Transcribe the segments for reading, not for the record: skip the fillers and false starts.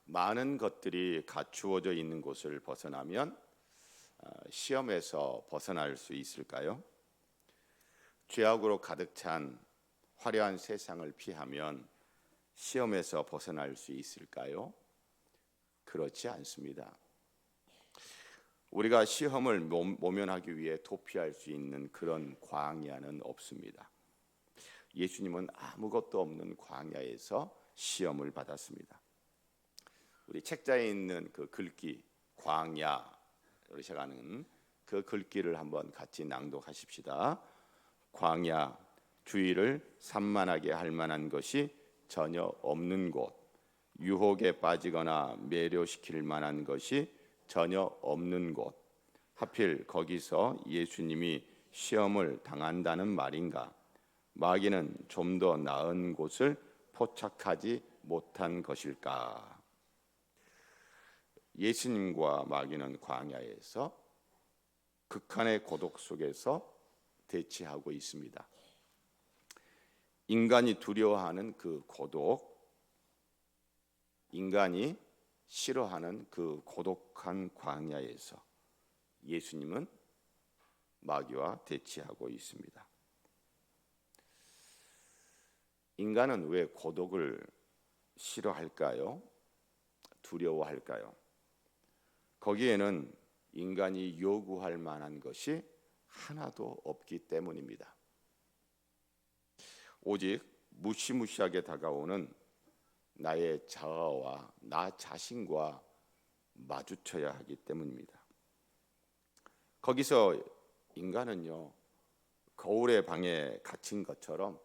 많은 것들이 갖추어져 있는 곳을 벗어나면 시험에서 벗어날 수 있을까요? 죄악으로 가득 찬 화려한 세상을 피하면 시험에서 벗어날 수 있을까요? 그렇지 않습니다. 우리가 시험을 모면하기 위해 도피할 수 있는 그런 광야는 없습니다. 예수님은 아무것도 없는 광야에서 시험을 받았습니다. 우리 책자에 있는 그 글귀 광야로 시작하는 그 글귀를 한번 같이 낭독하십시다. 광야, 주의를 산만하게 할 만한 것이 전혀 없는 곳, 유혹에 빠지거나 매료시킬 만한 것이 전혀 없는 곳, 하필 거기서 예수님이 시험을 당한다는 말인가? 마귀는 좀 더 나은 곳을 포착하지 못한 것일까? 예수님과 마귀는 광야에서 극한의 고독 속에서 대치하고 있습니다. 인간이 두려워하는 그 고독, 인간이 싫어하는 그 고독한 광야에서 예수님은 마귀와 대치하고 있습니다. 인간은 왜 고독을 싫어할까요? 두려워할까요? 거기에는 인간이 요구할 만한 것이 하나도 없기 때문입니다. 오직 무시무시하게 다가오는 나의 자아와 나 자신과 마주쳐야 하기 때문입니다. 거기서 인간은요, 거울의 방에 갇힌 것처럼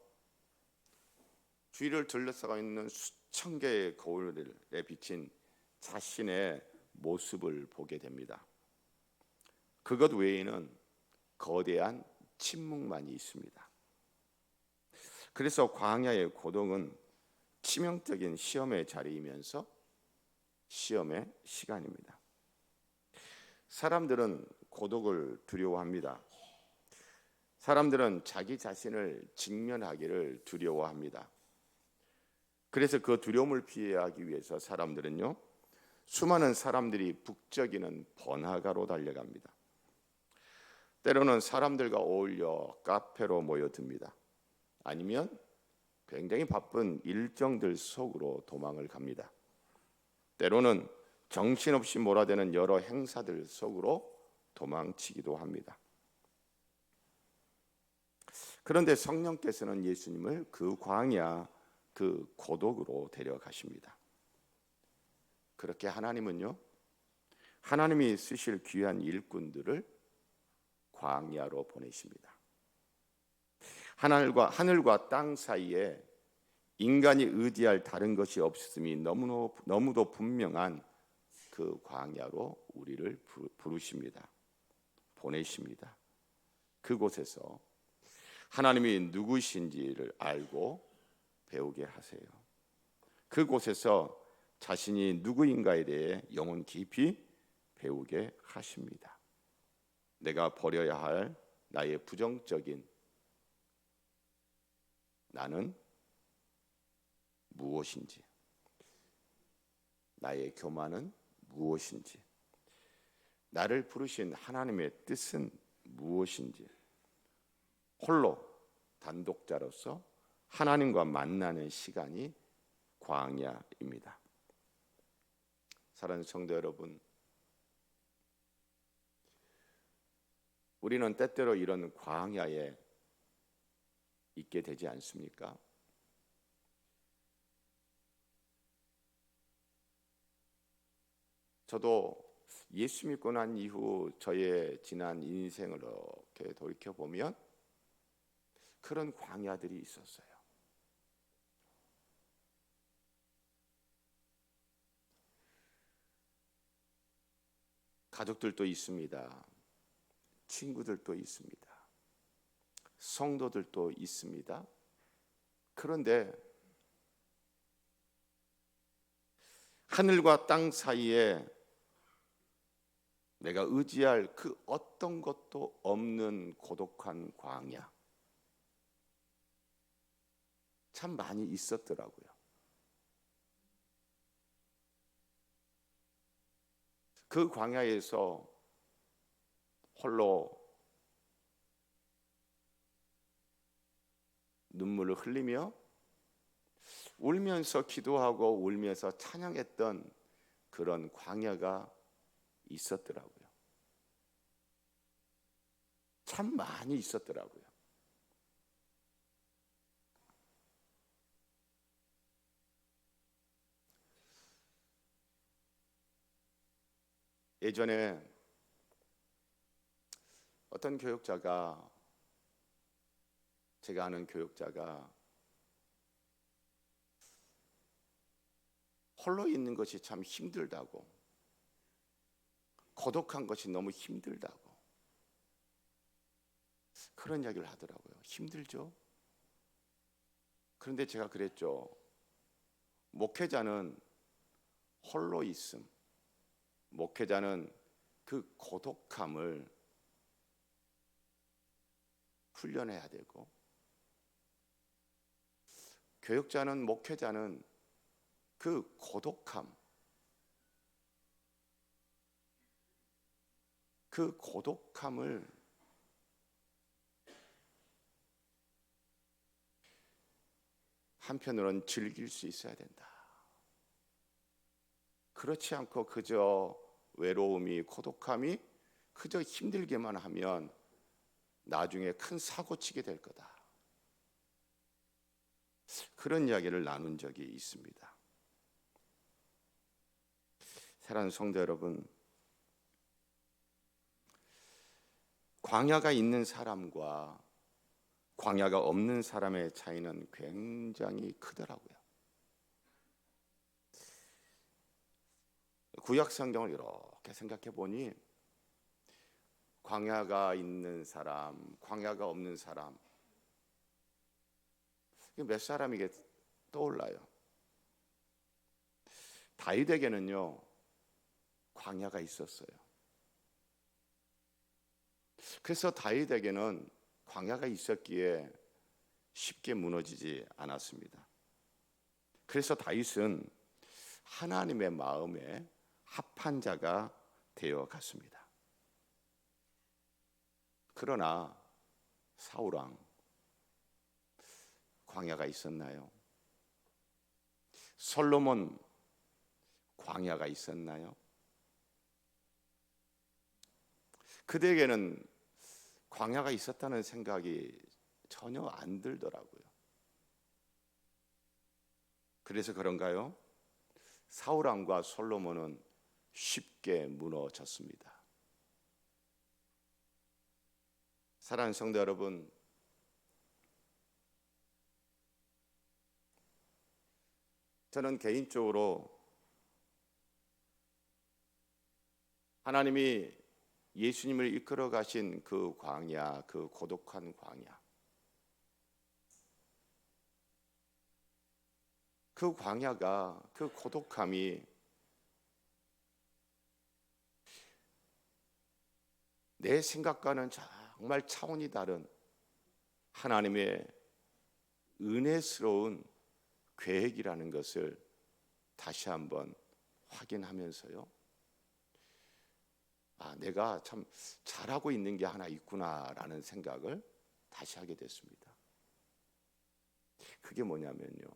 주위를 둘러싸고 있는 수천 개의 거울에 비친 자신의 모습을 보게 됩니다. 그것 외에는 거대한 침묵만이 있습니다. 그래서 광야의 고독은 치명적인 시험의 자리이면서 시험의 시간입니다. 사람들은 고독을 두려워합니다. 사람들은 자기 자신을 직면하기를 두려워합니다. 그래서 그 두려움을 피하기 위해서 사람들은요, 수많은 사람들이 북적이는 번화가로 달려갑니다. 때로는 사람들과 어울려 카페로 모여듭니다. 아니면 굉장히 바쁜 일정들 속으로 도망을 갑니다. 때로는 정신없이 몰아대는 여러 행사들 속으로 도망치기도 합니다. 그런데 성령께서는 예수님을 그 광야, 그 고독으로 데려가십니다. 그렇게 하나님은요, 하나님이 쓰실 귀한 일꾼들을 광야로 보내십니다. 하늘과 땅 사이에 인간이 의지할 다른 것이 없음이 너무도 분명한 그 광야로 우리를 부르십니다. 보내십니다. 그곳에서 하나님이 누구신지를 알고 배우게 하세요. 그곳에서 자신이 누구인가에 대해 영혼 깊이 배우게 하십니다. 내가 버려야 할 나의 부정적인 나는 무엇인지, 나의 교만은 무엇인지, 나를 부르신 하나님의 뜻은 무엇인지, 홀로 단독자로서 하나님과 만나는 시간이 광야입니다. 사랑하는 성도 여러분, 우리는 때때로 이런 광야에 있게 되지 않습니까? 저도 예수 믿고 난 이후 저의 지난 인생을 이렇게 돌이켜보면 그런 광야들이 있었어요. 가족들도 있습니다. 친구들도 있습니다. 성도들도 있습니다. 그런데 하늘과 땅 사이에 내가 의지할 그 어떤 것도 없는 고독한 광야, 참 많이 있었더라고요. 그 광야에서 홀로 눈물을 흘리며 울면서 기도하고 울면서 찬양했던 그런 광야가 있었더라고요. 참 많이 있었더라고요. 예전에 어떤 교육자가, 제가 아는 교육자가 홀로 있는 것이 참 힘들다고, 고독한 것이 너무 힘들다고 그런 이야기를 하더라고요. 힘들죠? 그런데 제가 그랬죠. 목회자는 홀로 있음, 목회자는 그 고독함을 훈련해야 되고, 교육자는, 목회자는 그 고독함, 그 고독함을 한편으로는 즐길 수 있어야 된다. 그렇지 않고 그저 외로움이, 고독함이 그저 힘들게만 하면 나중에 큰 사고 치게 될 거다. 그런 이야기를 나눈 적이 있습니다. 사랑하는 성도 여러분, 광야가 있는 사람과 광야가 없는 사람의 차이는 굉장히 크더라고요. 구약 성경을 이렇게 생각해 보니 광야가 있는 사람, 광야가 없는 사람, 몇 사람이게 떠올라요. 다윗에게는요, 광야가 있었어요. 그래서 다윗에게는 광야가 있었기에 쉽게 무너지지 않았습니다. 그래서 다윗은 하나님의 마음에 합한 자가 되어 갔습니다. 그러나 사울 왕, 광야가 있었나요? 솔로몬, 광야가 있었나요? 그들에게는 광야가 있었다는 생각이 전혀 안 들더라고요. 그래서 그런가요? 사울 왕과 솔로몬은 쉽게 무너졌습니다. 사랑하는 성도 여러분, 저는 개인적으로 하나님이 예수님을 이끌어 가신 그 광야, 그 고독한 광야, 그 광야가, 그 고독함이 내 생각과는 정말 차원이 다른 하나님의 은혜스러운 계획이라는 것을 다시 한번 확인하면서요, 내가 참 잘하고 있는 게 하나 있구나라는 생각을 다시 하게 됐습니다. 그게 뭐냐면요,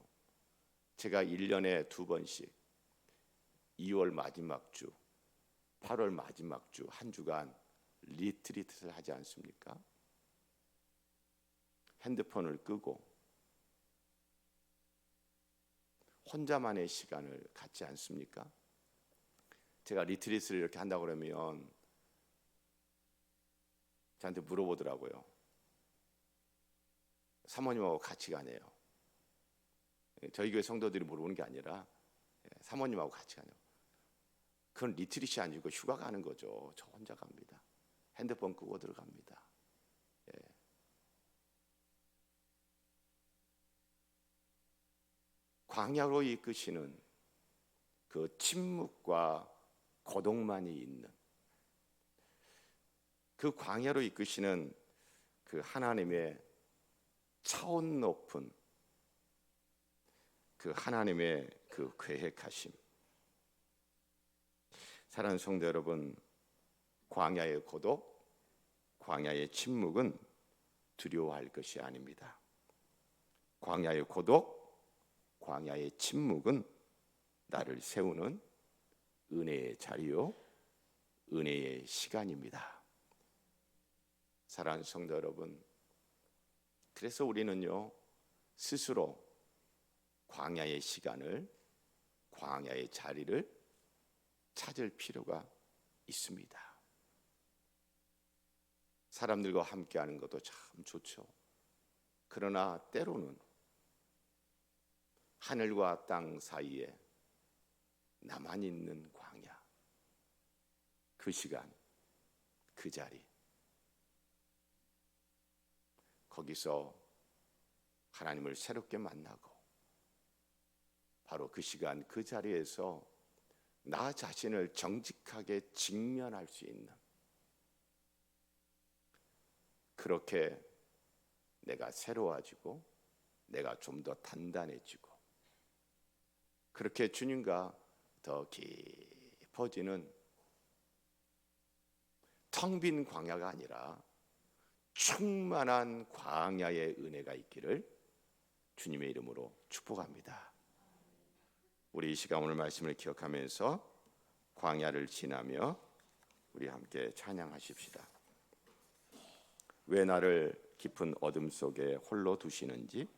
제가 1년에 2번씩 2월 마지막 주, 8월 마지막 주 한 주간 리트리트를 하지 않습니까? 핸드폰을 끄고 혼자만의 시간을 갖지 않습니까? 제가 리트리트를 이렇게 한다고 그러면 저한테 물어보더라고요. 사모님하고 같이 가네요. 저희 교회 성도들이 물어보는 게 아니라 사모님하고 같이 가네요. 그건 리트릿이 아니고 휴가 가는 거죠. 저 혼자 갑니다. 핸드폰 끄고 들어갑니다. 광야로 이끄시는 그 침묵과 고독만이 있는, 그 광야로 이끄시는 그 하나님의 차원 높은 그 하나님의 그 계획하심. 사랑하는 성도 여러분, 광야의 고독, 광야의 침묵은 두려워할 것이 아닙니다. 광야의 고독, 광야의 침묵은 나를 세우는 은혜의 자리요, 은혜의 시간입니다. 사랑하는 성도 여러분, 그래서 우리는요 스스로 광야의 시간을, 광야의 자리를 찾을 필요가 있습니다. 사람들과 함께하는 것도 참 좋죠. 그러나 때로는 하늘과 땅 사이에 나만 있는 광야, 그 시간, 그 자리, 거기서 하나님을 새롭게 만나고 바로 그 시간, 그 자리에서 나 자신을 정직하게 직면할 수 있는, 그렇게 내가 새로워지고 내가 좀 더 단단해지고 그렇게 주님과 더 깊어지는 텅 빈 광야가 아니라 충만한 광야의 은혜가 있기를 주님의 이름으로 축복합니다. 우리 이 시간 오늘 말씀을 기억하면서 광야를 지나며 우리 함께 찬양하십시다. 왜 나를 깊은 어둠 속에 홀로 두시는지,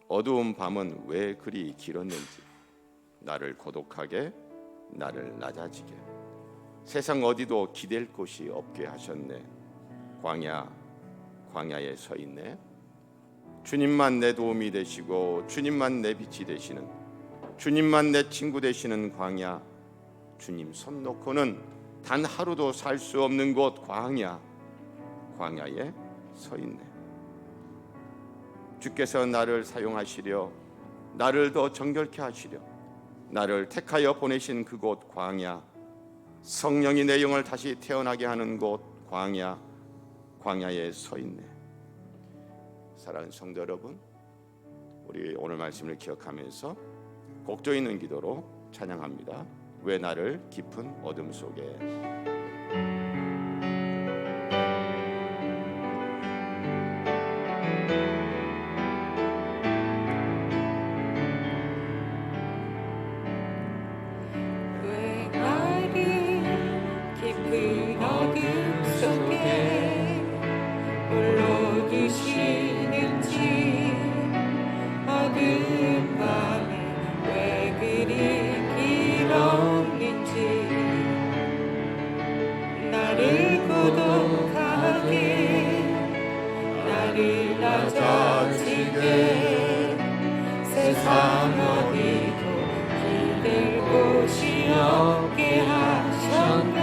어두운 밤은 왜 그리 길었는지, 나를 고독하게, 나를 낮아지게, 세상 어디도 기댈 곳이 없게 하셨네. 광야에 서 있네. 주님만 내 도움이 되시고 주님만 내 빛이 되시는, 주님만 내 친구 되시는 광야, 주님 손 놓고는 단 하루도 살 수 없는 곳 광야에 서 있네. 주께서 나를 사용하시려, 나를 더 정결케 하시려 나를 택하여 보내신 그곳 광야, 성령이 내 영을 다시 태어나게 하는 곳 광야에 서 있네. 사랑하는 성도 여러분, 우리 오늘 말씀을 기억하면서 곡조 있는 기도로 찬양합니다. 왜 나를 깊은 어둠 속에. 세상 어디도 기댈 곳이 없게 하셨네.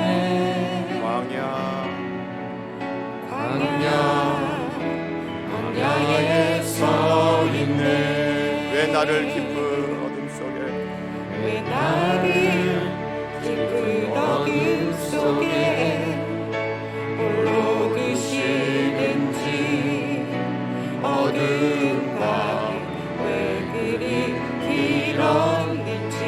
광야에 서 있네. 왜 나를 깊은 어둠 속에, 왜 나를 깊은 어둠 속에 홀로 두시는지, 어두운 밤 왜 그리 길었는지,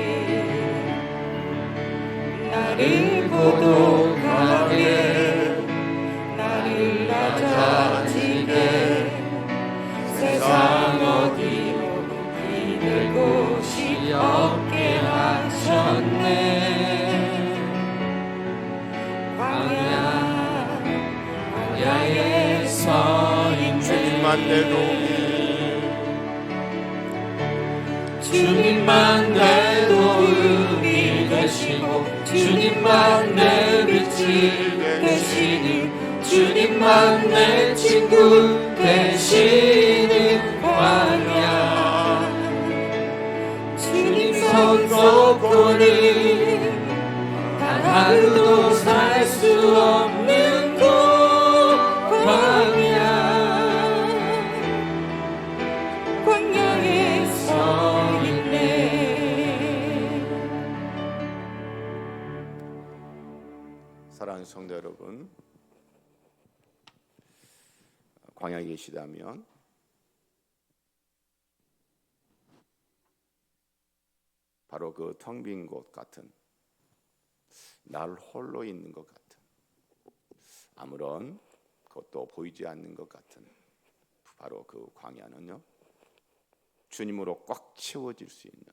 나를 고독하게, 나를 낮아지게, 세상 어디로 기댈 곳이 없게 하셨네. 광야에 서 있네. 주님만 내 도움이, 주님만 내 도움이 되시고 주님만 내 빛이 되시니, 주님만 내 친구 되시는 광야, 주님 손 놓고는 단 하루도 살 수 없는 곳 광야에 서 있네. 사랑하는 성도 여러분, 광야에 계시다면 바로 그 텅 빈 곳 같은 날 홀로 있는 것 같은, 아무런 것도 보이지 않는 것 같은 바로 그 광야는요, 주님으로 꽉 채워질 수 있는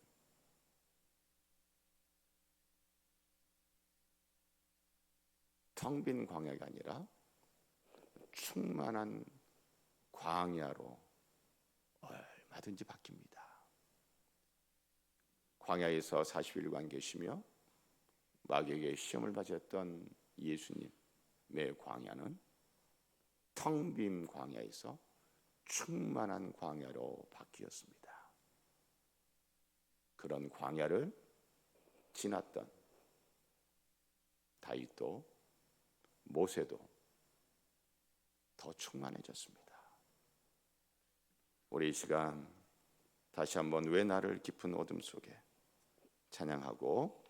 텅 빈 광야가 아니라 충만한 광야로 얼마든지 바뀝니다. 광야에서 40일간 계시며 마귀에게 시험을 받으셨던 예수님의 광야는 텅 빈 광야에서 충만한 광야로 바뀌었습니다. 그런 광야를 지났던 다윗도 모세도 더 충만해졌습니다. 우리 이 시간 다시 한번 왜 나를 깊은 어둠 속에 찬양하고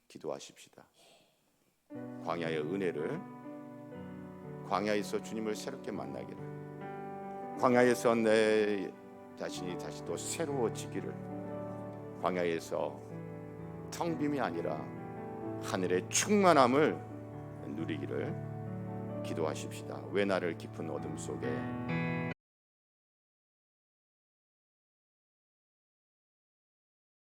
기도하십시다. 광야의 은혜를, 광야에서 주님을 새롭게 만나기를, 광야에서 내 자신이 다시 또 새로워지기를, 광야에서 텅 빔이 아니라 하늘의 충만함을 누리기를 기도하십시다. 왜 나를 깊은 어둠 속에